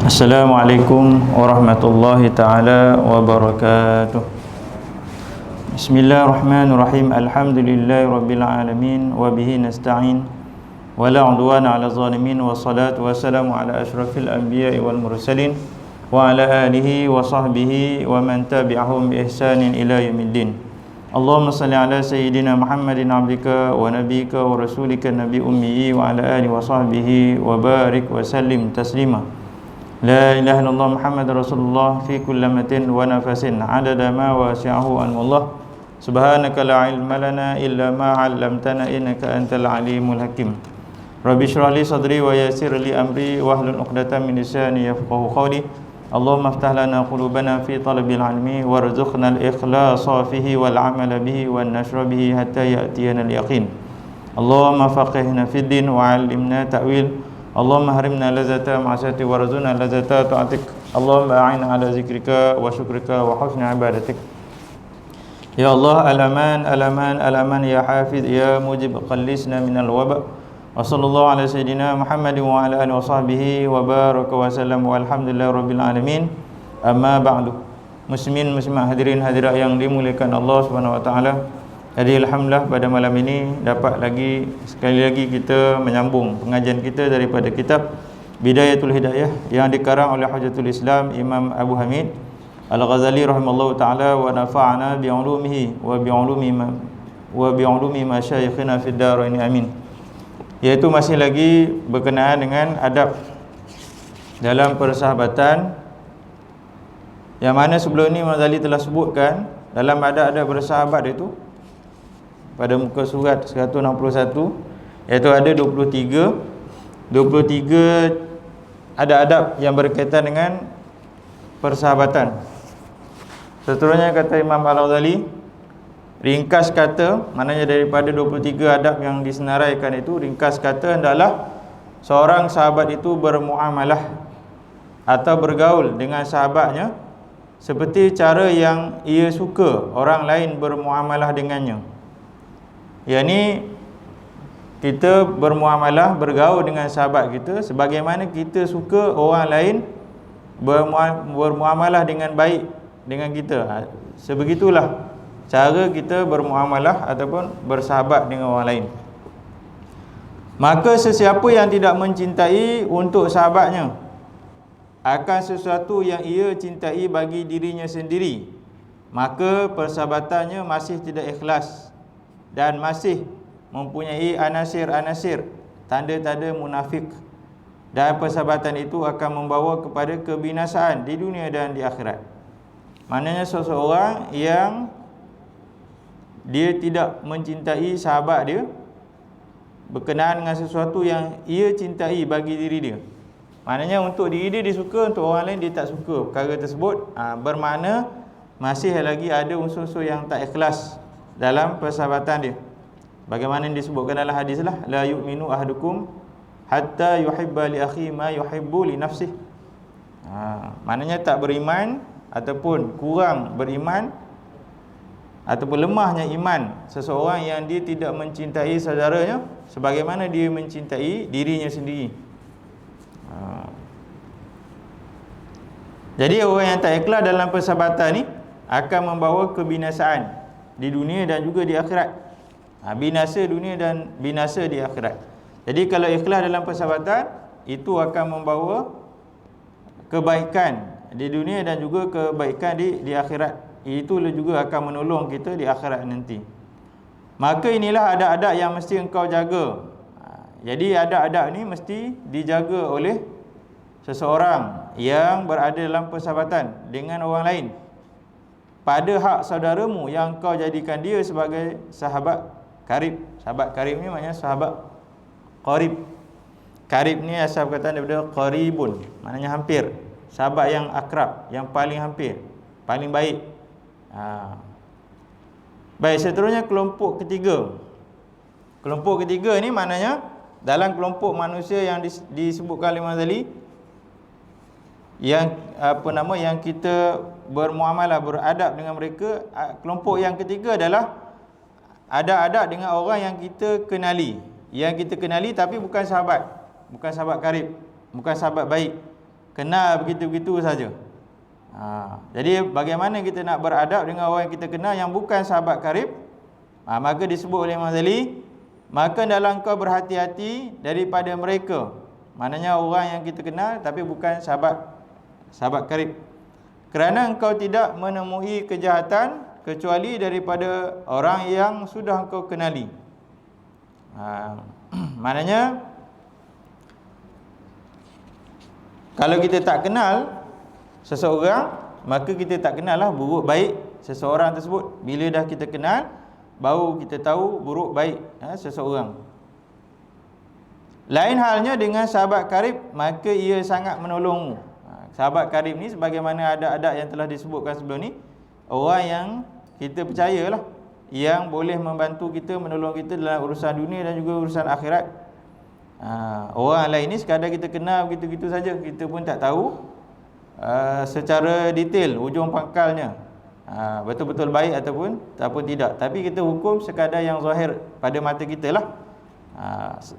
Assalamualaikum warahmatullahi ta'ala wabarakatuh. Bismillahirrahmanirrahim. Alhamdulillahi rabbil alamin. Wabihi nasta'in. Wala udwana ala zalimin. Wassalatu wassalamu ala ashrafil anbiya'i wal mursalin. Wa ala alihi wa sahbihi wa man tabi'ahum bi ihsanin ila yaumiddin. Allahumma salli ala sayyidina Muhammadin abdika wa nabika wa rasulika nabi ummiyi wa ala alihi wa sahbihi wa barik wa sallim taslima. La ilaha illallah Muhammad Rasulullah fi kulli lamatin wa nafasin adada ma wasi'ahu anullah. Subhanaka la ilma lana illa ma 'allamtana innaka antal alimul hakim. Rabbi shrah li sadri wa yassir li amri wahlul 'uqdatam min lisani yafqahu qawli. Allahumma iftah lana qulubana fi talabil ilmi warzuqna al-ikhlasa fihi wal 'amala bihi wan nashra bihi hatta ya'tiyana al-yaqin. Allahumma faqihna fid din wa 'allimna ta'wil. Allahumma harimna lazata ma'asati warzuna lazata ta'atik. Allahumma a'ina ala zikrika wa syukrika wa husni ibadatik. Ya Allah, alaman alaman alaman ya hafiz ya mujib qallisna minal waba. Wa sallallahu ala sayyidina Muhammadin wa ala alihi wa sahbihi wa baraka wa sallam walhamdulillahi rabbil alamin. Amma ba'du. Muslimin muslimat hadirin hadirat yang dimuliakan Allah Subhanahu wa taala. Jadi alhamdulillah pada malam ini dapat lagi sekali lagi kita menyambung pengajian kita daripada kitab Bidayatul Hidayah yang dikarang oleh Hujjatul Islam Imam Abu Hamid Al-Ghazali rahimallahu taala wa nafa'ana bi 'ulumihi wa bi 'ulumi masyayikhina fid darain amin. Iaitu masih lagi berkenaan dengan adab dalam persahabatan, yang mana sebelum ini Imam Ghazali telah sebutkan dalam adab-adab bersahabat itu pada muka surat 161, iaitu ada 23 adab-adab yang berkaitan dengan persahabatan. Seterusnya kata Imam Al-Ghazali, ringkas kata, maknanya daripada 23 adab yang disenaraikan itu, ringkas kata adalah seorang sahabat itu bermuamalah atau bergaul dengan sahabatnya seperti cara yang ia suka orang lain bermuamalah dengannya. Yani kita bermuamalah, bergaul dengan sahabat kita sebagaimana kita suka orang lain bermuamalah dengan baik dengan kita. Sebegitulah cara kita bermuamalah ataupun bersahabat dengan orang lain. Maka sesiapa yang tidak mencintai untuk sahabatnya akan sesuatu yang ia cintai bagi dirinya sendiri, maka persahabatannya masih tidak ikhlas dan masih mempunyai anasir-anasir, tanda-tanda munafik, dan persahabatan itu akan membawa kepada kebinasaan di dunia dan di akhirat. Maknanya seseorang yang dia tidak mencintai sahabat dia berkenaan dengan sesuatu yang ia cintai bagi diri dia, maknanya untuk diri dia suka, untuk orang lain dia tak suka perkara tersebut, bermakna masih lagi ada unsur-unsur yang tak ikhlas dalam persahabatan dia. Bagaimana yang disebutkan dalam hadis lah, la yu'minu ahadukum hatta yuhibba li akhi ma yuhibbu li nafsihi. Maknanya tak beriman ataupun kurang beriman ataupun lemahnya iman seseorang yang dia tidak mencintai saudaranya sebagaimana dia mencintai dirinya sendiri. Jadi orang yang tak ikhlas dalam persahabatan ni akan membawa kebinasaan di dunia dan juga di akhirat. Binasa dunia dan binasa di akhirat. Jadi kalau ikhlas dalam persahabatan, itu akan membawa kebaikan di dunia dan juga kebaikan di akhirat. Itu juga akan menolong kita di akhirat nanti. Maka inilah adab-adab yang mesti engkau jaga. Jadi adab-adab ni mesti dijaga oleh seseorang yang berada dalam persahabatan dengan orang lain pada hak saudaramu yang kau jadikan dia sebagai sahabat karib. Sahabat karib ni maknanya sahabat qarib. Karib ni asal perkataan daripada qaribun, maknanya hampir. Sahabat yang akrab, yang paling hampir, paling baik. Baik, seterusnya kelompok ketiga. Kelompok ketiga ni maknanya dalam kelompok manusia yang disebutkan oleh Imam Ghazali, yang yang kita bermuamalah, beradab dengan mereka, kelompok yang ketiga adalah adab-adab dengan orang yang kita kenali. Yang kita kenali tapi bukan sahabat, bukan sahabat karib, bukan sahabat baik. kenal begitu-begitu saja. Jadi bagaimana kita nak beradab dengan orang yang kita kenal yang bukan sahabat karib? Maka disebut oleh Imam Ghazali, maka dalam kau berhati-hati daripada mereka. Maknanya orang yang kita kenal tapi bukan sahabat karib. Kerana engkau tidak menemui kejahatan kecuali daripada orang yang sudah engkau kenali. Maknanya kalau kita tak kenal seseorang, maka kita tak kenal lah buruk baik seseorang tersebut. Bila dah kita kenal, baru kita tahu buruk baik seseorang. Lain halnya dengan sahabat karib, maka ia sangat menolongmu. Sahabat karib ni sebagaimana adat-adat yang telah disebutkan sebelum ni, orang yang kita percayalah, yang boleh membantu kita, menolong kita dalam urusan dunia dan juga urusan akhirat. Orang lain ni sekadar kita kenal begitu-gitu saja, kita pun tak tahu secara detail ujung pangkalnya, betul-betul baik ataupun tidak. Tapi kita hukum sekadar yang zahir pada mata kita lah.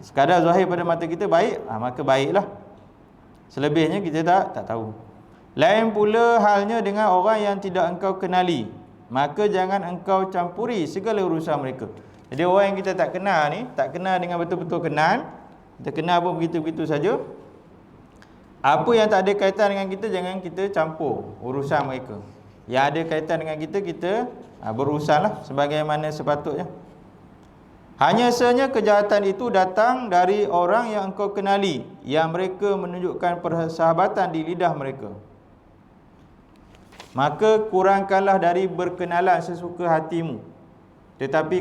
Sekadar zahir pada mata kita baik, maka baiklah. Selebihnya kita tak tahu. Lain pula halnya dengan orang yang tidak engkau kenali, maka jangan engkau campuri segala urusan mereka. Jadi orang yang kita tak kenal ni, tak kenal dengan betul-betul kenal, kita kenal pun begitu-begitu saja, apa yang tak ada kaitan dengan kita, jangan kita campur urusan mereka. Yang ada kaitan dengan kita, kita berurusanlah sebagaimana sepatutnya. Hanya sahaja kejahatan itu datang dari orang yang engkau kenali, yang mereka menunjukkan persahabatan di lidah mereka. Maka kurangkanlah dari berkenalan sesuka hatimu. Tetapi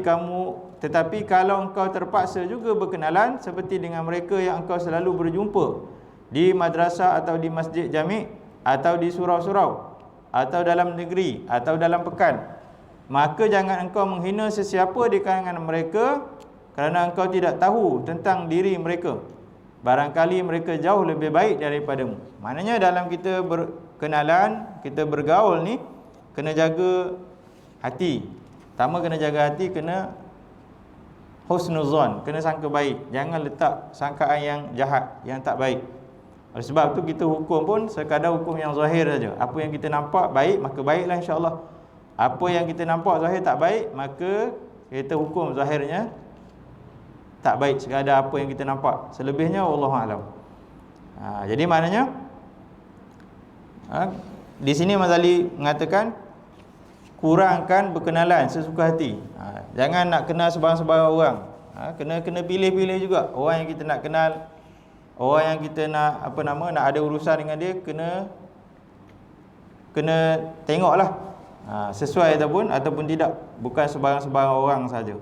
kalau engkau terpaksa juga berkenalan seperti dengan mereka yang engkau selalu berjumpa di madrasah atau di masjid jami' atau di surau-surau atau dalam negeri atau dalam pekan, maka jangan engkau menghina sesiapa di kalangan mereka kerana engkau tidak tahu tentang diri mereka. Barangkali mereka jauh lebih baik daripadamu. Maknanya dalam kita berkenalan, kita bergaul ni, kena jaga hati. Pertama kena jaga hati, kena husnuzon, kena sangka baik. Jangan letak sangkaan yang jahat, yang tak baik. Oleh sebab tu kita hukum pun sekadar hukum yang zahir saja. Apa yang kita nampak baik, maka baiklah insya-Allah. Apa yang kita nampak zahir tak baik, maka kita hukum zahirnya tak baik, sekadar apa yang kita nampak. Selebihnya wallahu alam. Jadi maknanya di sini Imam Ghazali mengatakan kurangkan berkenalan sesuka hati. Jangan nak kenal sebarang-sebarang orang. Kena pilih-pilih juga orang yang kita nak kenal. Orang yang kita nak nak ada urusan dengan dia, kena tengoklah sesuai ataupun tidak, bukan sebarang-sebarang orang saja.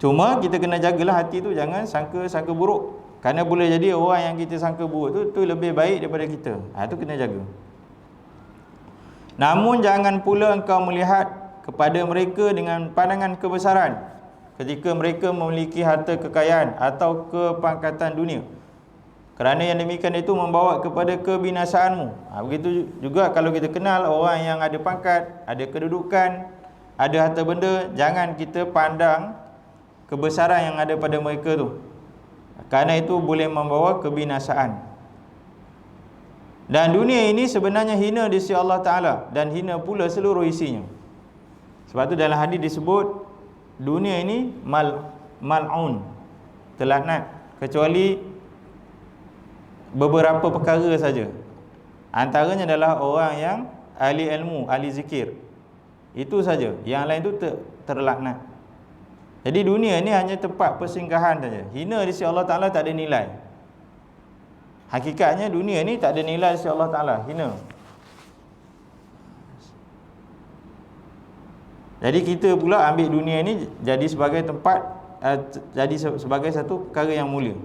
Cuma kita kena jagalah hati tu, jangan sangka buruk. Kerana boleh jadi orang yang kita sangka buruk tu lebih baik daripada kita. Tu kena jaga. Namun jangan pula engkau melihat kepada mereka dengan pandangan kebesaran ketika mereka memiliki harta kekayaan atau kepangkatan dunia, kerana yang demikian itu membawa kepada kebinasaanmu. Begitu juga kalau kita kenal orang yang ada pangkat, ada kedudukan, ada harta benda, jangan kita pandang kebesaran yang ada pada mereka tu, kerana itu boleh membawa kebinasaan. Dan dunia ini sebenarnya hina di sisi Allah Ta'ala, dan hina pula seluruh isinya. Sebab tu dalam hadis disebut dunia ini mal'un, terlaknat, kecuali beberapa perkara saja. Antaranya adalah orang yang ahli ilmu, ahli zikir. Itu saja. Yang lain tu terlaknat. Jadi dunia ni hanya tempat persinggahan saja. Hina di sisi Allah Ta'ala, tak ada nilai. Hakikatnya dunia ni tak ada nilai di sisi Allah Ta'ala, hina. Jadi kita pula ambil dunia ni jadi sebagai tempat, jadi sebagai satu perkara yang mulia.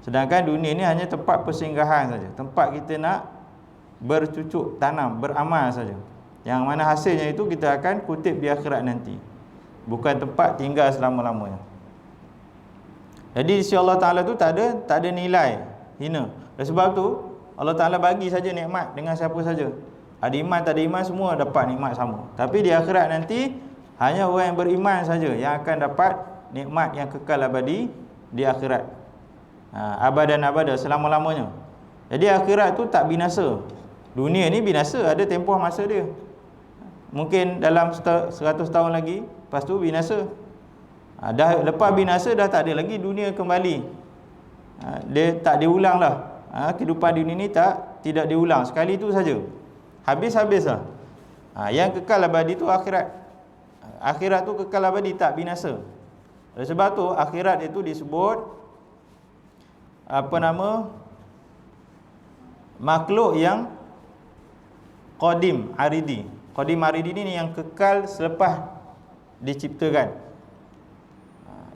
Sedangkan dunia ni hanya tempat persinggahan saja, tempat kita nak bercucuk tanam, beramal saja. Yang mana hasilnya itu kita akan kutip di akhirat nanti, bukan tempat tinggal selama-lamanya. Jadi di sisi Allah Ta'ala tu tak ada nilai, hina. Dan sebab tu Allah Ta'ala bagi saja nikmat dengan siapa saja. Ada iman tak ada iman, semua dapat nikmat sama. Tapi di akhirat nanti hanya orang yang beriman saja yang akan dapat nikmat yang kekal abadi di akhirat. Abadan abada, selama-lamanya. Jadi akhirat tu tak binasa. Dunia ni binasa, ada tempoh masa dia. Mungkin dalam 100 tahun lagi, lepas tu binasa. Dah lepas binasa dah tak ada lagi dunia kembali. Dia tak diulang lah. Kehidupan dunia ni tidak diulang, sekali tu saja. Habis-habis lah. Yang kekal abadi tu akhirat. Akhirat tu kekal abadi, tak binasa. Oleh sebab tu akhirat itu disebut makhluk yang qadim aridi. Qadim aridi ni yang kekal selepas diciptakan.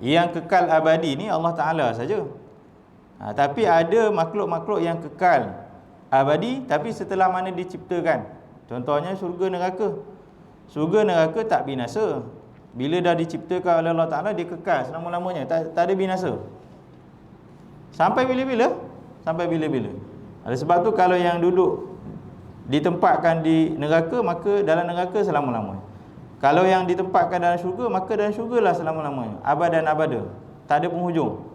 Yang kekal abadi ni Allah Ta'ala saja. Tapi ada makhluk-makhluk yang kekal abadi tapi setelah mana diciptakan. Contohnya syurga neraka. Syurga neraka tak binasa. Bila dah diciptakan oleh Allah Ta'ala, dia kekal selama-lamanya, tak ada binasa. Sampai bila-bila? Sampai bila-bila. Oleh sebab tu kalau yang duduk ditempatkan di neraka, maka dalam neraka selama-lamanya. Kalau yang ditempatkan dalam syurga, maka dalam syurgalah selama-lamanya, abadan abada. Tak ada penghujung.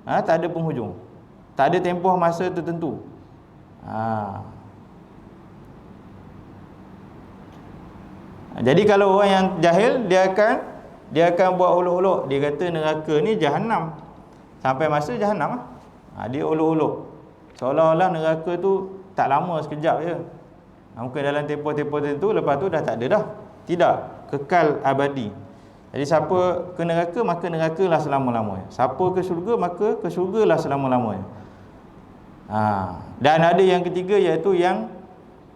Tak ada penghujung. Tak ada tempoh masa tertentu. Jadi kalau orang yang jahil, dia akan buat olok-olok. Dia kata neraka ni jahanam. Sampai masa jahanam dia olok-olok. Seolah-olah neraka tu tak lama, sekejap je. Mungkin dalam tempoh-tempoh tertentu, lepas tu dah tak ada dah. Tidak, kekal abadi. Jadi siapa ke neraka, maka nerakalah selama-lamanya. Siapa ke syurga, maka ke syurgalah selama-lamanya. Dan ada yang ketiga, iaitu yang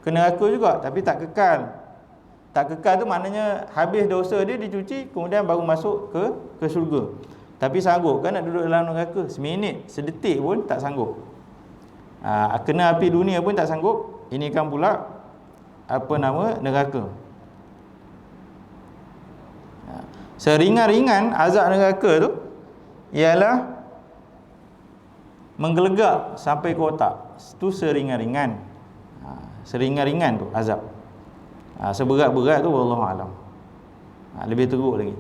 ke neraka juga tapi tak kekal. Tak kekal tu maknanya habis dosa dia dicuci, kemudian baru masuk ke syurga. Tapi sanggup kan nak duduk dalam neraka? Seminit, sedetik pun tak sanggup. Kena api dunia pun tak sanggup. Ini kan pula neraka. Seringan-ringan azab neraka tu ialah menggelegak sampai ke otak. Itu seringan-ringan. Seringan-ringan tu azab. Seberat-berat tu wallahu alam. Lebih teruk lagi.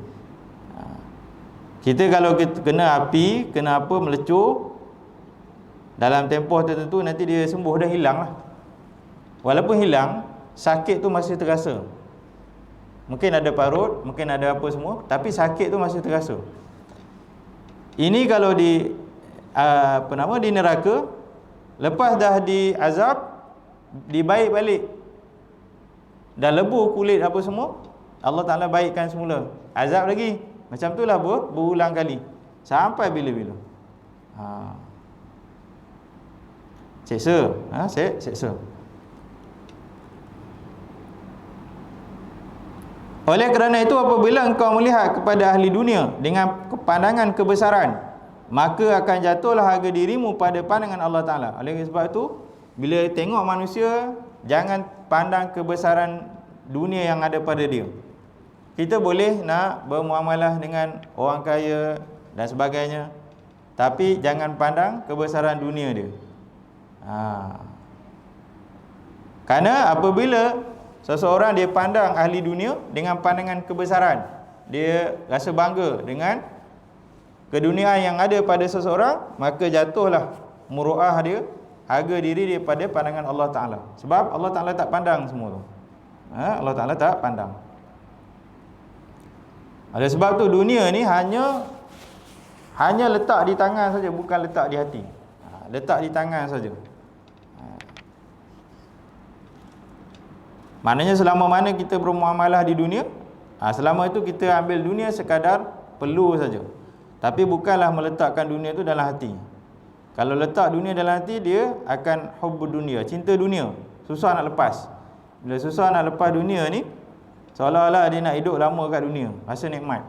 Kita kalau kita kena api, kena apa, melecur dalam tempoh tertentu, nanti dia sembuh, dah hilang lah. Walaupun hilang, sakit tu masih terasa. Mungkin ada parut, mungkin ada apa semua, tapi sakit tu masih terasa. Ini kalau di di neraka, lepas dah diazab, dibaik balik, dah lebuh kulit apa semua, Allah Ta'ala baikkan semula. Azab lagi. Macam itulah berulang kali. Sampai bila-bila. Seksa. Seksa. Oleh kerana itu, apabila engkau melihat kepada ahli dunia dengan pandangan kebesaran, maka akan jatuhlah harga dirimu pada pandangan Allah Ta'ala. Oleh sebab itu, bila tengok manusia, jangan pandang kebesaran dunia yang ada pada dia. Kita boleh nak bermuamalah dengan orang kaya dan sebagainya, tapi jangan pandang kebesaran dunia dia. Kerana apabila seseorang dia pandang ahli dunia dengan pandangan kebesaran, dia rasa bangga dengan keduniaan yang ada pada seseorang, maka jatuhlah muru'ah dia, harga diri dia pada pandangan Allah Ta'ala. Sebab Allah Ta'ala tak pandang semua tu. Allah Ta'ala tak pandang. Oleh sebab tu dunia ni hanya letak di tangan saja, bukan letak di hati. Letak di tangan saja. Maknanya selama mana kita bermuamalah di dunia, selama itu kita ambil dunia sekadar perlu saja. Tapi bukanlah meletakkan dunia itu dalam hati. Kalau letak dunia dalam hati, dia akan hubbud dunia, cinta dunia. Susah nak lepas. Bila susah nak lepas dunia ni, seolah-olah dia nak hidup lama kat dunia, rasa nikmat.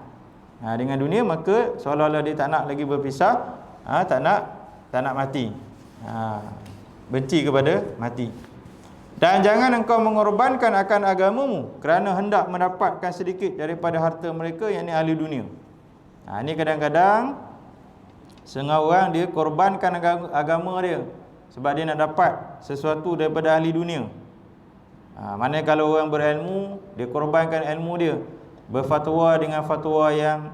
Dengan dunia, maka seolah-olah dia tak nak lagi berpisah, tak nak mati. Benci kepada mati. Dan jangan engkau mengorbankan akan agamamu kerana hendak mendapatkan sedikit daripada harta mereka, yang ni ahli dunia. Ini kadang-kadang setengah orang dia korbankan agama dia sebab dia nak dapat sesuatu daripada ahli dunia. Maknanya kalau orang berilmu, dia korbankan ilmu dia, berfatwa dengan fatwa yang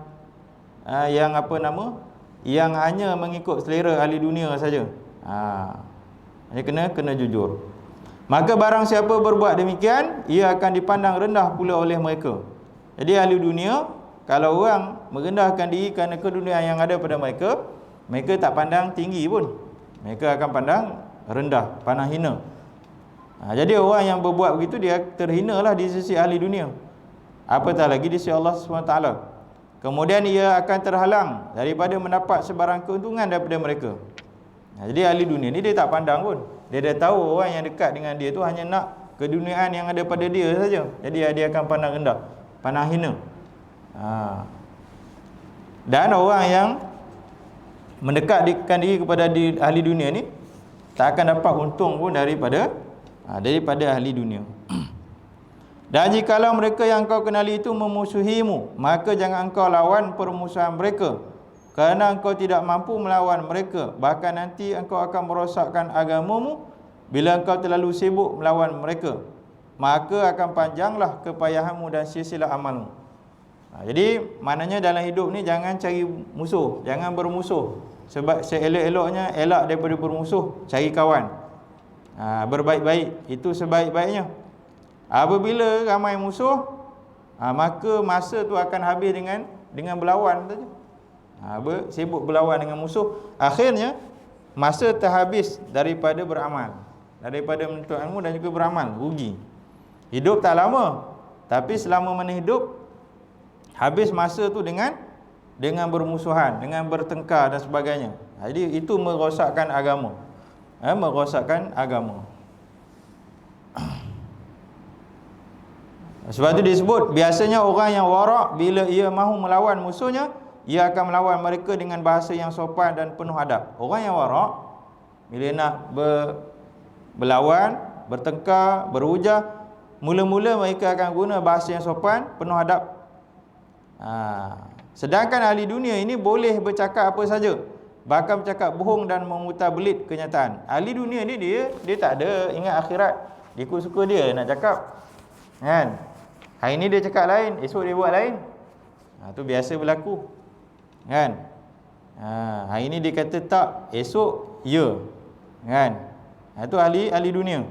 yang hanya mengikut selera ahli dunia saja. Ini kena jujur. Maka barang siapa berbuat demikian, ia akan dipandang rendah pula oleh mereka. Jadi ahli dunia, kalau orang merendahkan diri kerana keduniaan yang ada pada mereka, mereka tak pandang tinggi pun. Mereka akan pandang rendah, pandang hina. Jadi orang yang berbuat begitu, dia terhina lah di sisi ahli dunia, apatah lagi di sisi Allah SWT. Kemudian ia akan terhalang daripada mendapat sebarang keuntungan daripada mereka. Jadi ahli dunia ni dia tak pandang pun. Dia dah tahu orang yang dekat dengan dia tu hanya nak keduniaan yang ada pada dia saja. Jadi dia akan pandang rendah, pandang hina. Dan orang yang mendekatkan diri kepada ahli dunia ni tak akan dapat untung pun daripada ahli dunia. Dan jikalau mereka yang kau kenali itu memusuhimu, maka jangan engkau lawan permusuhan mereka, kerana engkau tidak mampu melawan mereka. Bahkan nanti engkau akan merosakkan agamamu bila engkau terlalu sibuk melawan mereka. Maka akan panjanglah kepayahanmu dan sia-sialah amalmu. Jadi maknanya dalam hidup ni jangan cari musuh, jangan bermusuh. Sebab seelok-eloknya elak daripada bermusuh, cari kawan. Berbaik-baik, itu sebaik-baiknya. Apabila ramai musuh, maka masa tu akan habis dengan berlawan saja. Sibuk berlawan dengan musuh, akhirnya masa terhabis daripada beramal, daripada menuntut ilmu dan juga beramal, rugi. Hidup tak lama, tapi selama mana hidup, habis masa tu dengan bermusuhan, dengan bertengkar dan sebagainya. Jadi itu merosakkan agama. Merosakkan agama. Sebab itu disebut biasanya orang yang warak, bila ia mahu melawan musuhnya, ia akan melawan mereka dengan bahasa yang sopan dan penuh adab. Orang yang warak, bila nak berlawan, bertengkar, berhujah, mula-mula mereka akan guna bahasa yang sopan, penuh adab. Sedangkan ahli dunia ini boleh bercakap apa saja, bahkan bercakap bohong dan memutar belit kenyataan. Ahli dunia ni dia tak ada ingat akhirat, dia suka dia nak cakap, kan? Hari ni dia cakap lain, esok dia buat lain. Tu biasa berlaku, kan? Hari ni dia kata tak, esok ya, kan? Itu ahli dunia.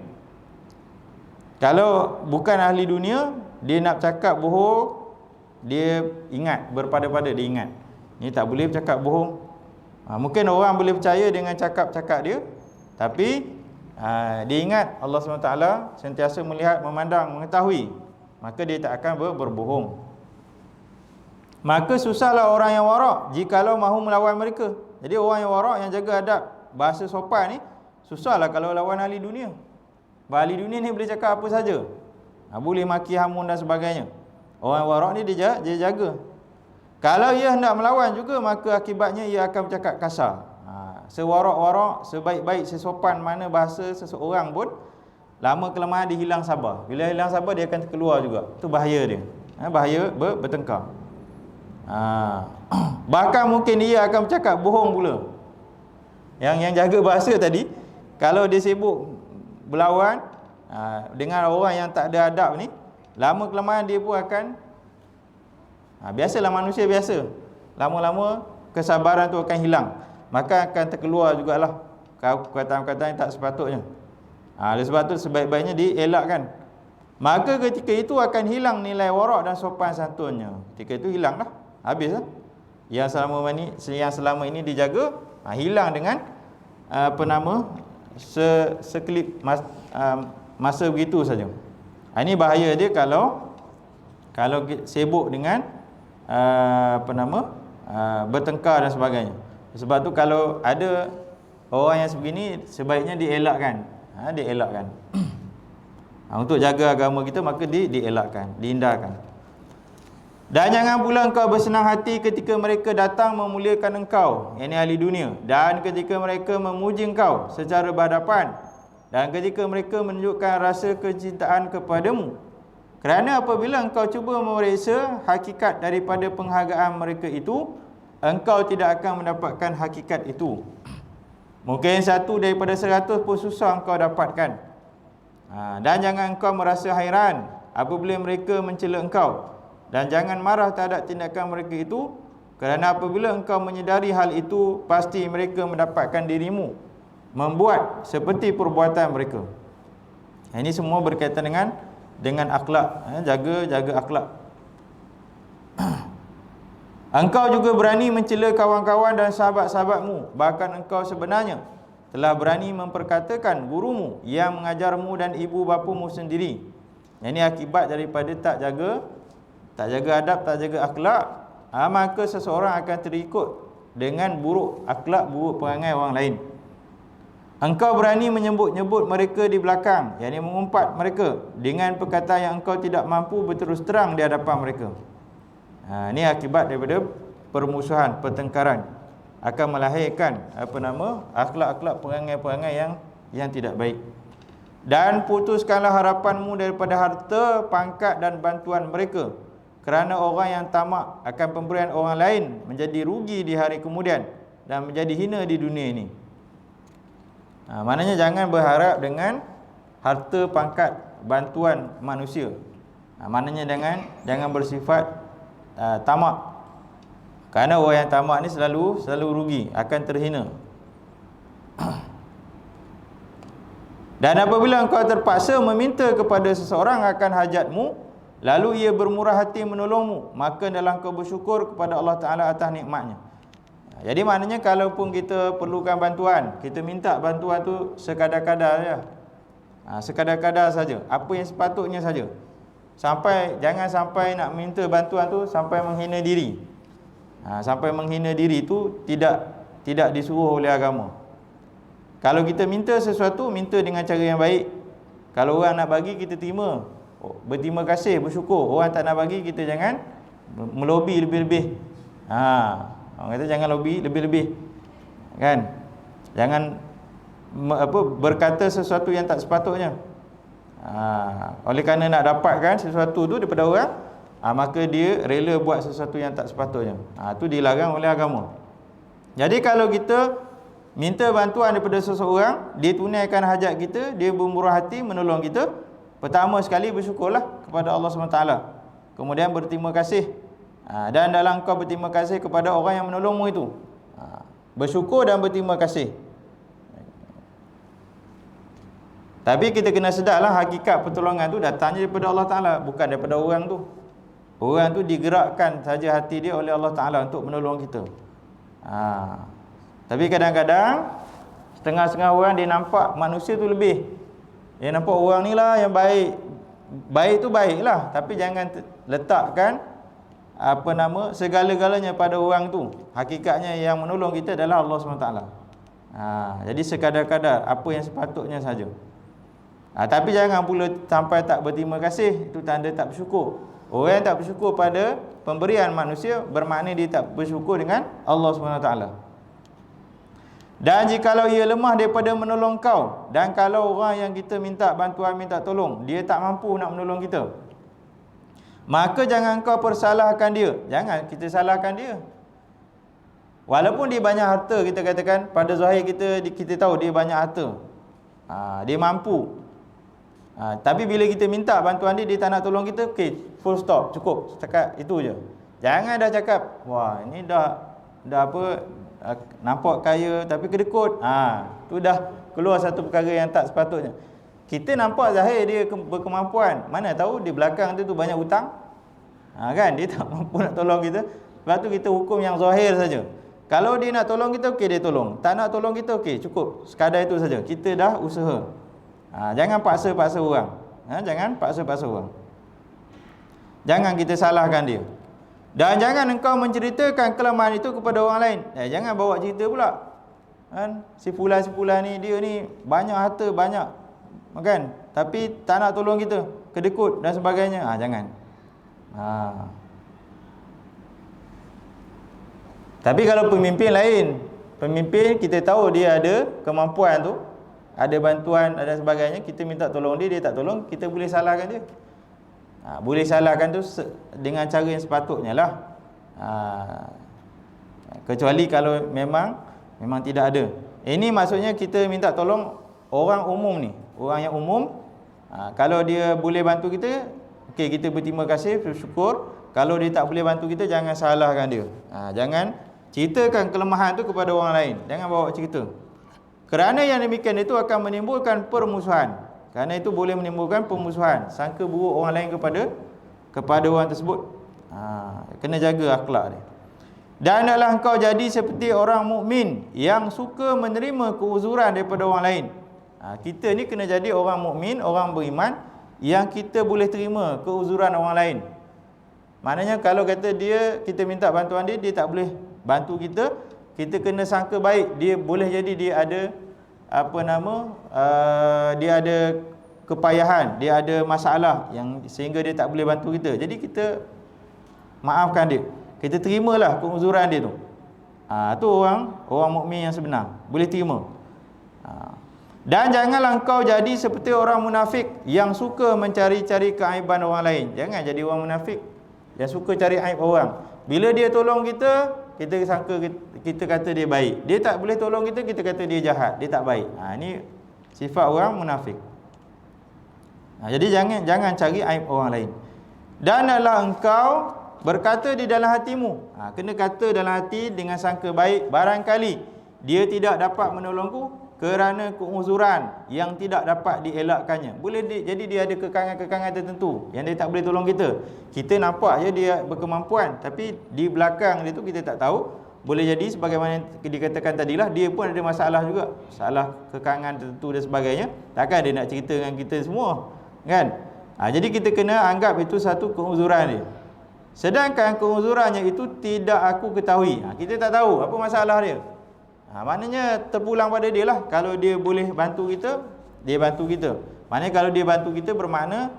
Kalau bukan ahli dunia, dia nak cakap bohong, dia ingat, berpada-pada dia ingat. Ni tak boleh bercakap bohong. Mungkin orang boleh percaya dengan cakap-cakap dia, tapi dia ingat Allah SWT sentiasa melihat, memandang, mengetahui, maka dia tak akan berbohong. Maka susahlah orang yang warak jikalau mahu melawan mereka. Jadi orang yang warak, yang jaga adab, bahasa sopan ni, susahlah kalau lawan ahli dunia. Ahli dunia ni boleh cakap apa saja, boleh maki, hamun dan sebagainya. Orang warak ni dia jaga. Kalau ia hendak melawan juga, maka akibatnya ia akan bercakap kasar. Sewarak-warak, sebaik-baik, sesopan mana bahasa seseorang pun, lama kelemahan dia hilang sabar. Bila hilang sabar, dia akan terkeluar juga. Itu bahaya dia. Bahaya bertengkar. Bahkan mungkin dia akan bercakap bohong pula. Yang jaga bahasa tadi, kalau dia sibuk berlawan dengan orang yang tak ada adab ni, lama kelemahan dia pun akan, biasalah manusia biasa, lama-lama kesabaran tu akan hilang, maka akan terkeluar jugalah perkataan-perkataan yang tak sepatutnya. Oleh sebab tu sebaik-baiknya dielakkan. Maka ketika itu akan hilang nilai warak dan sopan santunnya. Ketika itu hilanglah, habislah. Yang selama ini dijaga, hilang dengan sekelip masa begitu saja. Ini bahaya dia kalau sibuk dengan bertengkar dan sebagainya. Sebab tu kalau ada orang yang sebegini, sebaiknya dielakkan. Dielakkan. Untuk jaga agama kita, maka dielakkan, dihindarkan. Dan jangan pula engkau bersenang hati ketika mereka datang memuliakan engkau, yakni ahli dunia, dan ketika mereka memuji engkau secara berhadapan, dan ketika mereka menunjukkan rasa kecintaan kepadamu. Kerana apabila engkau cuba memeriksa hakikat daripada penghargaan mereka itu, engkau tidak akan mendapatkan hakikat itu. Mungkin 1 daripada 100 pun susah engkau dapatkan. Dan jangan engkau merasa hairan apabila mereka mencela engkau, dan jangan marah terhadap tindakan mereka itu, Kerana apabila engkau menyedari hal itu, pasti mereka mendapatkan dirimu membuat seperti perbuatan mereka. Ini semua berkaitan dengan akhlak. Jaga akhlak. Engkau juga berani mencela kawan-kawan dan sahabat-sahabatmu, bahkan engkau sebenarnya telah berani memperkatakan gurumu yang mengajarmu dan ibu bapamu sendiri. Ini akibat daripada tak jaga adab, tak jaga akhlak. Maka seseorang akan terikut dengan buruk akhlak, buruk perangai orang lain. Engkau berani menyebut-nyebut mereka di belakang, yakni mengumpat mereka dengan perkataan yang engkau tidak mampu berterus terang di hadapan mereka. Ini akibat daripada permusuhan, pertengkaran, akan melahirkan akhlak-akhlak, perangai-perangai yang tidak baik. Dan putuskanlah harapanmu daripada harta, pangkat dan bantuan mereka, kerana orang yang tamak akan pemberian orang lain menjadi rugi di hari kemudian dan menjadi hina di dunia ini. Maknanya jangan berharap dengan harta, pangkat, bantuan manusia. Maknanya jangan bersifat tamak. Kerana orang yang tamak ni selalu rugi, akan terhina. Dan apabila engkau terpaksa meminta kepada seseorang akan hajatmu, lalu ia bermurah hati menolongmu, maka hendaklah engkau bersyukur kepada Allah Ta'ala atas nikmatnya. Jadi maknanya kalaupun kita perlukan bantuan, kita minta bantuan tu sekadar-kadar saja. Sekadar-kadar saja, apa yang sepatutnya saja. Jangan sampai nak minta bantuan tu sampai menghina diri. Sampai menghina diri tu tidak disuruh oleh agama. Kalau kita minta sesuatu, minta dengan cara yang baik. Kalau orang nak bagi, kita terima, berterima kasih, bersyukur. Orang tak nak bagi, kita jangan melobi lebih-lebih. Orang kata jangan lobby lebih-lebih, kan? Jangan berkata sesuatu yang tak sepatutnya. Oleh kerana nak dapatkan sesuatu tu daripada orang, maka dia rela buat sesuatu yang tak sepatutnya. Itu dilarang oleh agama. Jadi kalau kita minta bantuan daripada seseorang, dia tunaikan hajat kita, dia bermurah hati menolong kita, pertama sekali bersyukurlah kepada Allah SWT. Kemudian berterima kasih. Dan dalam kau berterima kasih kepada orang yang menolongmu itu, bersyukur dan berterima kasih. Tapi kita kena sedarlah hakikat pertolongan tu datangnya daripada Allah Ta'ala, bukan daripada orang tu. Orang tu digerakkan saja hati dia oleh Allah Ta'ala untuk menolong kita. Tapi kadang-kadang setengah-setengah orang dia nampak manusia tu lebih. Dia nampak orang ni lah yang baik. Baik tu baiklah, tapi jangan letakkan segala-galanya pada orang tu. Hakikatnya yang menolong kita adalah Allah SWT. Jadi sekadar-kadar apa yang sepatutnya saja. Tapi jangan pula sampai tak berterima kasih, itu tanda tak bersyukur. Orang yang tak bersyukur pada pemberian manusia, bermakna dia tak bersyukur dengan Allah SWT. Dan jikalau ia lemah daripada menolong kau, dan kalau orang yang kita minta bantuan, minta tolong, dia tak mampu nak menolong kita, maka jangan kau persalahkan dia. Jangan kita salahkan dia. Walaupun dia banyak harta, kita katakan pada zahir kita tahu dia banyak harta, dia mampu. Tapi bila kita minta bantuan dia, dia tak nak tolong kita, okey, full stop, cukup, cakap itu je. Jangan dah cakap, wah ini dah nampak kaya tapi kedekut. Tu dah keluar satu perkara yang tak sepatutnya. Kita nampak zahir dia berkemampuan, mana tahu di belakang dia tu banyak hutang. Kan dia tak mampu nak tolong kita. Sebab tu kita hukum yang zahir saja. Kalau dia nak tolong kita, okey dia tolong. Tak nak tolong kita, okey cukup, sekadar itu saja. Kita dah usaha. Jangan paksa-paksa orang. Jangan paksa-paksa orang. Jangan kita salahkan dia. Dan jangan engkau menceritakan kelemahan itu kepada orang lain. Jangan bawa cerita pula. Si fulan ni, dia ni banyak harta, banyak, kan? Tapi tak nak tolong kita, kedekut dan sebagainya. Jangan. Tapi kalau pemimpin lain, pemimpin kita tahu dia ada kemampuan tu, ada bantuan, ada sebagainya, kita minta tolong dia, dia tak tolong, kita boleh salahkan dia. Boleh salahkan tu dengan cara yang sepatutnya lah. Kecuali kalau memang tidak ada. Ini maksudnya kita minta tolong orang umum ni, orang yang umum. Kalau dia boleh bantu kita, okey, kita berterima kasih, bersyukur. kalau dia tak boleh bantu kita, jangan salahkan dia. Jangan ceritakan kelemahan tu kepada orang lain. Jangan bawa cerita. Kerana yang demikian itu akan menimbulkan permusuhan. Kerana itu boleh menimbulkan permusuhan, sangka buruk orang lain kepada orang tersebut. Kena jaga akhlak dia. Dan hendaklah engkau jadi seperti orang mukmin yang suka menerima keuzuran daripada orang lain. Kita ni kena jadi orang mukmin, orang beriman yang kita boleh terima keuzuran orang lain. Maknanya kalau kata kita minta bantuan dia tak boleh bantu kita, kita kena sangka baik. Dia boleh jadi dia ada dia ada kepayahan, dia ada masalah yang sehingga dia tak boleh bantu kita. Jadi kita maafkan dia. Kita terimalah keuzuran dia tu. Tu orang mukmin yang sebenar, boleh terima. Dan janganlah engkau jadi seperti orang munafik yang suka mencari-cari keaiban orang lain. Jangan jadi orang munafik yang suka cari aib orang. Bila dia tolong kita, kita sangka kita kata dia baik. Dia tak boleh tolong kita, kita kata dia jahat, dia tak baik. Ini sifat orang munafik. Jadi jangan cari aib orang lain. Dan adalah engkau berkata di dalam hatimu. Kena kata dalam hati dengan sangka baik, barangkali dia tidak dapat menolongku kerana keuzuran yang tidak dapat dielakkannya. Jadi dia ada kekangan-kekangan tertentu yang dia tak boleh tolong kita. Kita nampak je dia berkemampuan, tapi di belakang dia tu kita tak tahu. Boleh jadi sebagaimana dikatakan tadilah, dia pun ada masalah juga, masalah kekangan tertentu dan sebagainya. Takkan dia nak cerita dengan kita semua, kan? Jadi kita kena anggap itu satu keuzuran dia. Sedangkan keuzurannya itu tidak aku ketahui. Kita tak tahu apa masalah dia. Maknanya terpulang pada dia lah. Kalau dia boleh bantu kita, dia bantu kita. Maknanya kalau dia bantu kita bermakna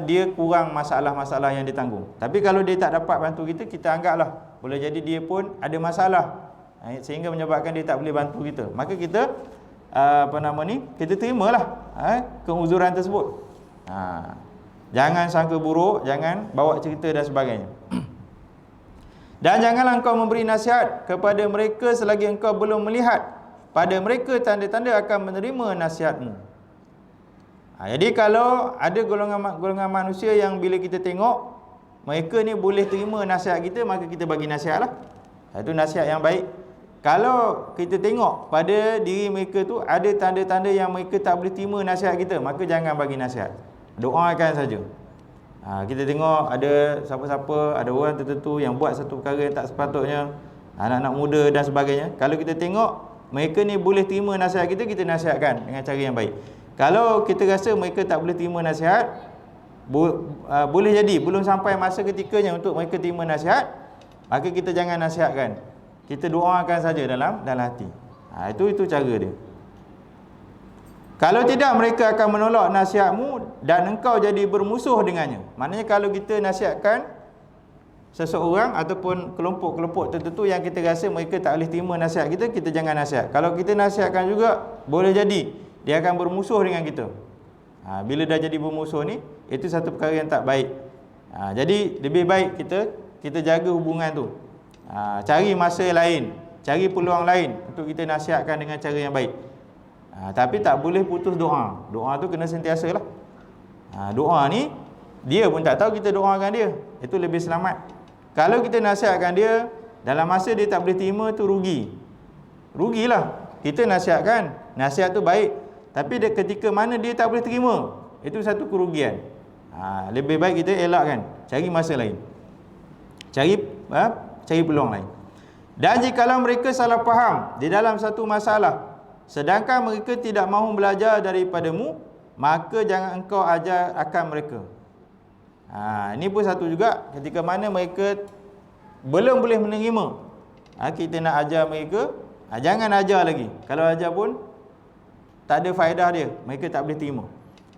dia kurang masalah-masalah yang ditanggung. Tapi kalau dia tak dapat bantu kita, kita anggaplah boleh jadi dia pun ada masalah sehingga menyebabkan dia tak boleh bantu kita. Maka kita kita terimalah keuzuran tersebut. Jangan sangka buruk, jangan bawa cerita dan sebagainya. Dan janganlah engkau memberi nasihat kepada mereka selagi engkau belum melihat pada mereka tanda-tanda akan menerima nasihatmu. Jadi kalau ada golongan manusia yang bila kita tengok mereka ni boleh terima nasihat kita, maka kita bagi nasihat lah. Itu nasihat yang baik. Kalau kita tengok pada diri mereka tu ada tanda-tanda yang mereka tak boleh terima nasihat kita, maka jangan bagi nasihat. Doakan saja. Kita tengok ada siapa-siapa, ada orang tertentu yang buat satu perkara yang tak sepatutnya, anak-anak muda dan sebagainya. Kalau kita tengok mereka ni boleh terima nasihat kita, kita nasihatkan dengan cara yang baik. Kalau kita rasa mereka tak boleh terima nasihat, boleh jadi belum sampai masa ketikanya untuk mereka terima nasihat, maka kita jangan nasihatkan. Kita doakan saja dalam hati. Itu cara dia. Kalau tidak, mereka akan menolak nasihatmu dan engkau jadi bermusuh dengannya. Maknanya kalau kita nasihatkan seseorang ataupun kelompok-kelompok tertentu yang kita rasa mereka tak boleh terima nasihat kita, kita jangan nasihat. Kalau kita nasihatkan juga, boleh jadi dia akan bermusuh dengan kita. Bila dah jadi bermusuh ni, itu satu perkara yang tak baik. Jadi lebih baik kita jaga hubungan tu. Cari masa lain, cari peluang lain untuk kita nasihatkan dengan cara yang baik. Tapi tak boleh putus doa. Doa tu kena sentiasa lah. Doa ni dia pun tak tahu kita doakan dia. Itu lebih selamat. Kalau kita nasihatkan dia dalam masa dia tak boleh terima, tu rugilah. Kita nasihatkan, nasihat tu baik, tapi ketika mana dia tak boleh terima, itu satu kerugian. Lebih baik kita elakkan, cari masa lain, cari peluang lain. Dan jikalau mereka salah faham di dalam satu masalah, sedangkan mereka tidak mahu belajar daripadamu, maka jangan engkau ajar akan mereka. Ini pun satu juga, ketika mana mereka belum boleh menerima, kita nak ajar mereka, jangan ajar lagi. Kalau ajar pun tak ada faedah dia, mereka tak boleh terima.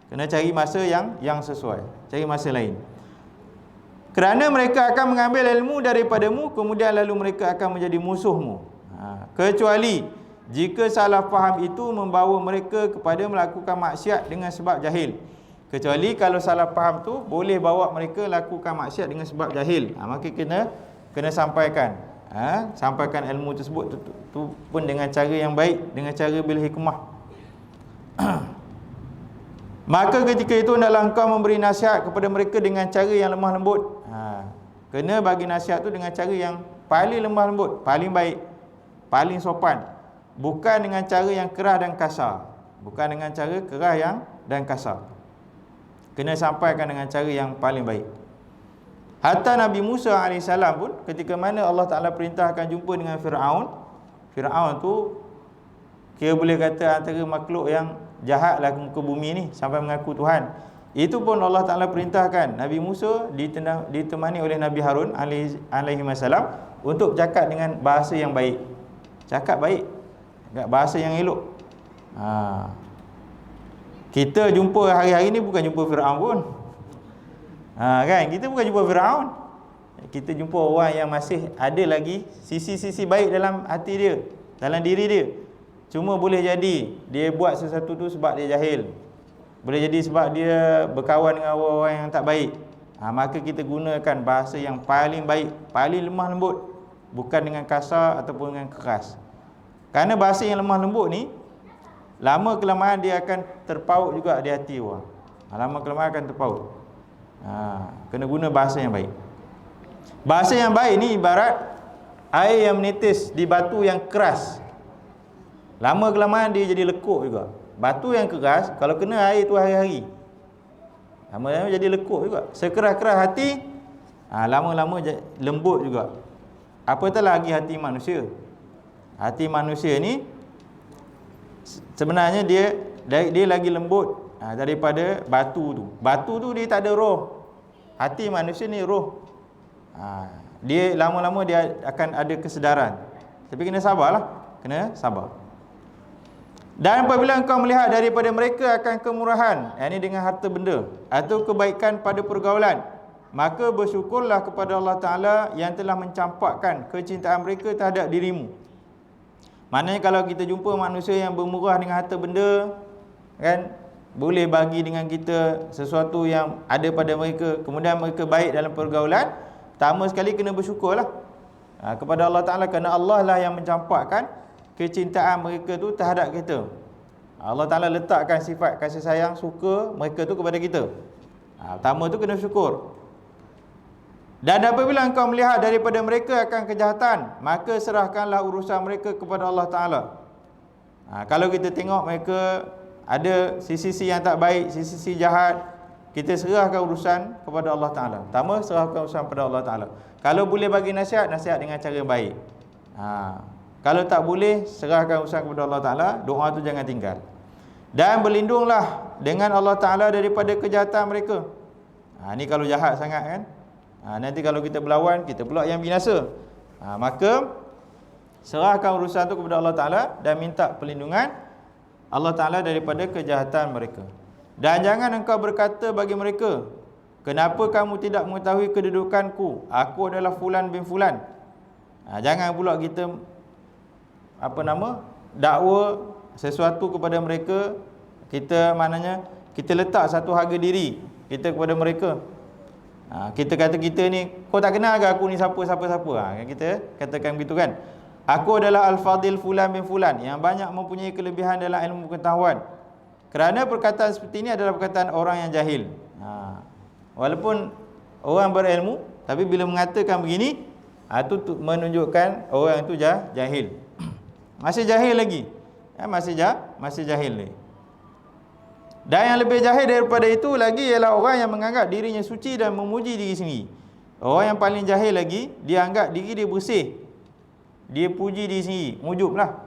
Kena cari masa yang sesuai, cari masa lain. Kerana mereka akan mengambil ilmu daripadamu, kemudian lalu mereka akan menjadi musuhmu. Kecuali jika salah faham itu membawa mereka kepada melakukan maksiat dengan sebab jahil. Kecuali kalau salah faham tu boleh bawa mereka lakukan maksiat dengan sebab jahil, maka kena sampaikan. Sampaikan ilmu tersebut tu pun dengan cara yang baik, dengan cara bil hikmah. Maka ketika itu hendaklah engkau memberi nasihat kepada mereka dengan cara yang lemah lembut. Kena bagi nasihat tu dengan cara yang paling lemah lembut, paling baik, paling sopan. Bukan dengan cara yang keras dan kasar. Bukan dengan cara keras dan kasar. Kena sampaikan dengan cara yang paling baik. Hatta Nabi Musa AS pun, ketika mana Allah Ta'ala perintahkan jumpa dengan Fir'aun. Fir'aun tu kira boleh kata antara makhluk yang jahat lah ke muka bumi ni, sampai mengaku Tuhan. Itu pun Allah Ta'ala perintahkan Nabi Musa ditemani oleh Nabi Harun alaihi wasallam untuk cakap dengan bahasa yang baik. Cakap baik, bahasa yang elok. Kita jumpa hari-hari ni bukan jumpa Fir'aun pun. Kan? Kita bukan jumpa Fir'aun. Kita jumpa orang yang masih ada lagi sisi-sisi baik dalam hati dia, dalam diri dia. Cuma boleh jadi dia buat sesuatu tu sebab dia jahil. Boleh jadi sebab dia berkawan dengan orang-orang yang tak baik. Maka kita gunakan bahasa yang paling baik, paling lemah lembut, bukan dengan kasar ataupun dengan keras. Kerana bahasa yang lemah lembut ni, lama kelamaan dia akan terpaut juga di hati orang. Lama kelamaan akan terpaut. Kena guna bahasa yang baik. Bahasa yang baik ni ibarat air yang menitis di batu yang keras. Lama kelamaan dia jadi lekuk juga. Batu yang keras, kalau kena air tu hari-hari, lama-lama jadi lekuk juga. Sekeras-keras hati, lama-lama lembut juga. Apatah lagi hati manusia. Hati manusia ni sebenarnya dia lagi lembut daripada batu tu. Batu tu dia tak ada roh. Hati manusia ni roh. Dia lama-lama dia akan ada kesedaran. Tapi kena sabarlah. Kena sabar. Dan apabila engkau melihat daripada mereka akan kemurahan, ini dengan harta benda, atau kebaikan pada pergaulan, maka bersyukurlah kepada Allah Ta'ala yang telah mencampakkan kecintaan mereka terhadap dirimu. Maknanya kalau kita jumpa manusia yang bermurah dengan harta benda, kan, boleh bagi dengan kita sesuatu yang ada pada mereka, kemudian mereka baik dalam pergaulan, pertama sekali kena bersyukurlah kepada Allah Ta'ala, kerana Allah lah yang mencampakkan kecintaan mereka tu terhadap kita. Allah Ta'ala letakkan sifat kasih sayang, suka mereka tu kepada kita. Pertama tu kena syukur. Dan apabila engkau melihat daripada mereka akan kejahatan, maka serahkanlah urusan mereka kepada Allah Ta'ala. Kalau kita tengok mereka ada sisi-sisi yang tak baik, sisi-sisi jahat, kita serahkan urusan kepada Allah Ta'ala. Pertama, serahkan urusan kepada Allah Ta'ala. Kalau boleh bagi nasihat, nasihat dengan cara baik. Kalau tak boleh, serahkan urusan kepada Allah Ta'ala. Doa tu jangan tinggal. Dan berlindunglah dengan Allah Ta'ala daripada kejahatan mereka. Ni kalau jahat sangat kan. Nanti kalau kita berlawan, kita pula yang binasa. Maka serahkan urusan tu kepada Allah Ta'ala dan minta perlindungan Allah Ta'ala daripada kejahatan mereka. Dan jangan engkau berkata bagi mereka, kenapa kamu tidak mengetahui kedudukanku? Aku adalah Fulan bin Fulan. Jangan pula kita dakwa sesuatu kepada mereka. Kita maknanya kita letak satu harga diri kita kepada mereka. Kita kata kita ni, kau tak kenal ke aku ni siapa. Kita katakan begitu kan. Aku adalah Al-Fadil Fulan bin Fulan, yang banyak mempunyai kelebihan dalam ilmu pengetahuan. Kerana perkataan seperti ini adalah perkataan orang yang jahil. Walaupun orang berilmu, tapi bila mengatakan begini, itu menunjukkan orang itu jahil. Masih jahil lagi. Masih jahil lagi. Dan yang lebih jahil daripada itu lagi ialah orang yang menganggap dirinya suci dan memuji diri sendiri. Orang yang paling jahil lagi, dia anggap diri dia bersih. Dia puji diri sendiri, mujublah.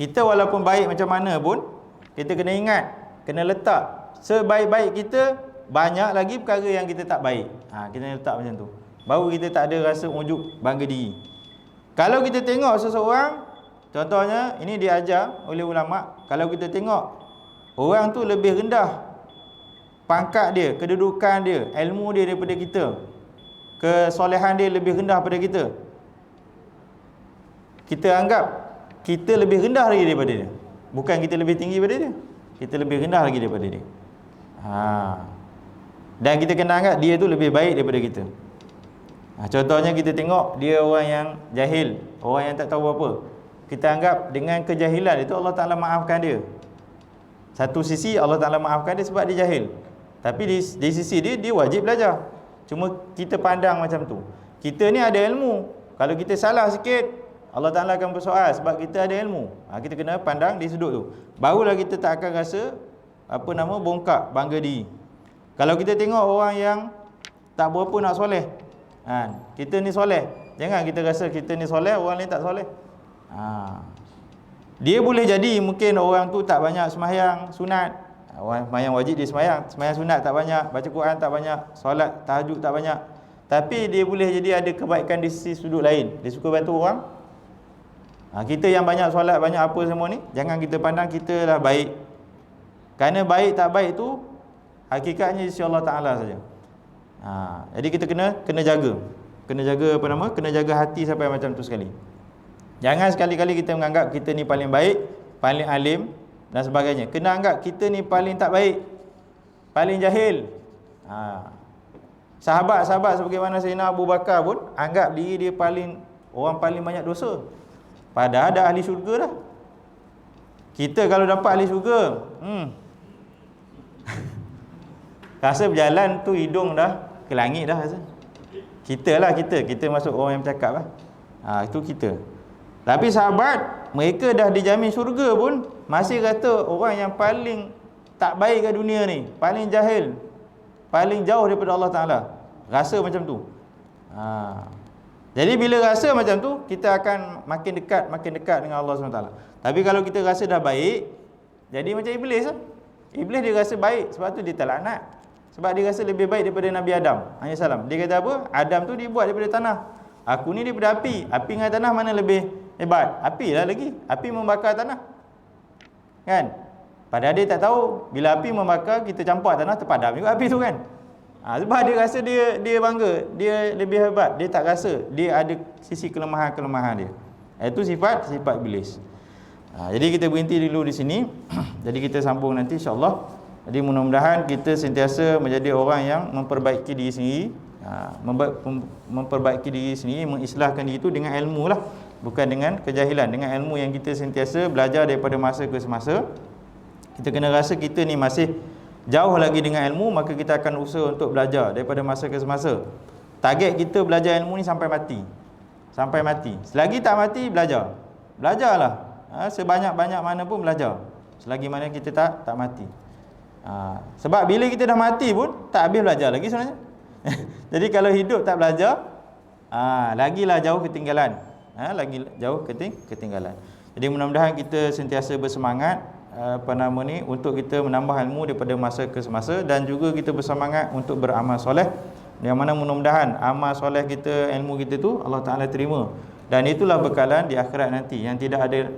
Kita walaupun baik macam mana pun, kita kena ingat, kena letak sebaik-baik kita, banyak lagi perkara yang kita tak baik. Kita letak macam tu. Baru kita tak ada rasa ujub, bangga diri. Kalau kita tengok seseorang, contohnya, ini diajar oleh ulama', kalau kita tengok orang tu lebih rendah pangkat dia, kedudukan dia, ilmu dia daripada kita, kesolehan dia lebih rendah daripada kita, kita anggap kita lebih rendah lagi daripada dia. Bukan kita lebih tinggi daripada dia, kita lebih rendah lagi daripada dia. Dan kita kena anggap dia tu lebih baik daripada kita. Contohnya kita tengok dia orang yang jahil, orang yang tak tahu apa, kita anggap dengan kejahilan itu Allah Ta'ala maafkan dia. Satu sisi Allah Ta'ala maafkan dia sebab dia jahil, tapi di sisi dia wajib belajar. Cuma kita pandang macam tu. Kita ni ada ilmu. Kalau kita salah sikit, Allah Ta'ala akan bersoal sebab kita ada ilmu. Kita kena pandang di sudut tu. Barulah kita tak akan rasa bongkak, bangga diri. Kalau kita tengok orang yang tak berapa nak soleh, kita ni soleh, jangan kita rasa kita ni soleh, orang lain tak soleh. Dia boleh jadi mungkin orang tu tak banyak sembahyang sunat. Orang sembahyang wajib dia sembahyang sunat tak banyak, baca Quran tak banyak, solat tahajud tak banyak. Tapi dia boleh jadi ada kebaikan di sisi sudut lain. Dia suka bantu orang. Kita yang banyak solat, banyak apa semua ni, jangan kita pandang kita lah baik. Kerana baik tak baik tu hakikatnya sisi Allah Ta'ala saja. Jadi kita kena jaga. Kena jaga hati sampai macam tu sekali. Jangan sekali-kali kita menganggap kita ni paling baik, paling alim dan sebagainya. Kena anggap kita ni paling tak baik, paling jahil. Sahabat-sahabat sebagaimana Sayyidina Abu Bakar pun anggap diri dia orang paling banyak dosa. Padahal ada ahli syurga dah. Kita kalau dapat ahli syurga, rasa berjalan tu hidung dah ke langit dah rasa. Kita masuk orang yang bercakap lah. Itu kita. Tapi sahabat, mereka dah dijamin syurga pun masih kata orang yang paling tak baik kat dunia ni, paling jahil, paling jauh daripada Allah Ta'ala. Rasa macam tu. Jadi bila rasa macam tu, kita akan makin dekat dengan Allah SWT. Tapi kalau kita rasa dah baik, jadi macam Iblis lah. Iblis dia rasa baik, sebab tu dia tak laknat. Sebab dia rasa lebih baik daripada Nabi Adam AS. Dia kata apa? Adam tu dibuat daripada tanah, aku ni daripada api. Api dengan tanah mana lebih hebat? Api lah lagi. Api membakar tanah, kan? Padahal dia tak tahu, bila api membakar, kita campur tanah, terpadam juga api tu, kan? Sebab dia rasa dia bangga, dia lebih hebat. Dia tak rasa dia ada sisi kelemahan dia. Itu sifat Iblis. Jadi kita berhenti dulu di sini. Jadi kita sambung nanti insya-Allah. Jadi mudah-mudahan kita sentiasa menjadi orang yang memperbaiki diri sendiri, memperbaiki diri sendiri, mengislahkan diri itu dengan ilmu lah, bukan dengan kejahilan. Dengan ilmu yang kita sentiasa belajar daripada masa ke semasa. Kita kena rasa kita ni masih jauh lagi dengan ilmu, maka kita akan usaha untuk belajar daripada masa ke semasa. Target kita belajar ilmu ni sampai mati. Sampai mati. Selagi tak mati, belajarlah. Sebanyak-banyak mana pun belajar, selagi mana kita tak mati. Sebab bila kita dah mati pun tak habis belajar lagi sebenarnya. Jadi kalau hidup tak belajar, lagilah jauh ketinggalan. Lagi jauh ketinggalan. Jadi mudah-mudahan kita sentiasa bersemangat untuk kita menambah ilmu daripada masa ke semasa, dan juga kita bersemangat untuk beramal soleh, yang mana mudah-mudahan amal soleh kita, ilmu kita tu Allah Ta'ala terima, dan itulah bekalan di akhirat nanti, yang tidak ada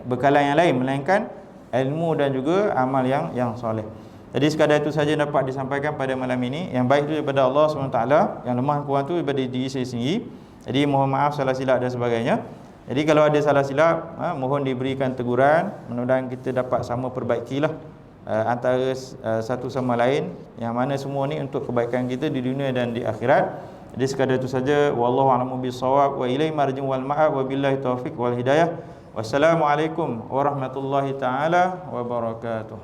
bekalan yang lain melainkan ilmu dan juga amal yang soleh. Jadi sekadar itu saja dapat disampaikan pada malam ini. Yang baik itu daripada Allah SWT, yang lemah kurang tu daripada diri saya sendiri. Jadi mohon maaf salah silap dan sebagainya. Jadi kalau ada salah silap, mohon diberikan teguran. Mudah-mudahan kita dapat sama perbaikilah antara satu sama lain, yang mana semua ni untuk kebaikan kita di dunia dan di akhirat. Jadi sekadar itu saja. Wallahu a'lamu bissawab wa ilaihi marji'u wal ma'ab wa billahi taufiq wal hidayah. Wassalamualaikum warahmatullahi taala wabarakatuh.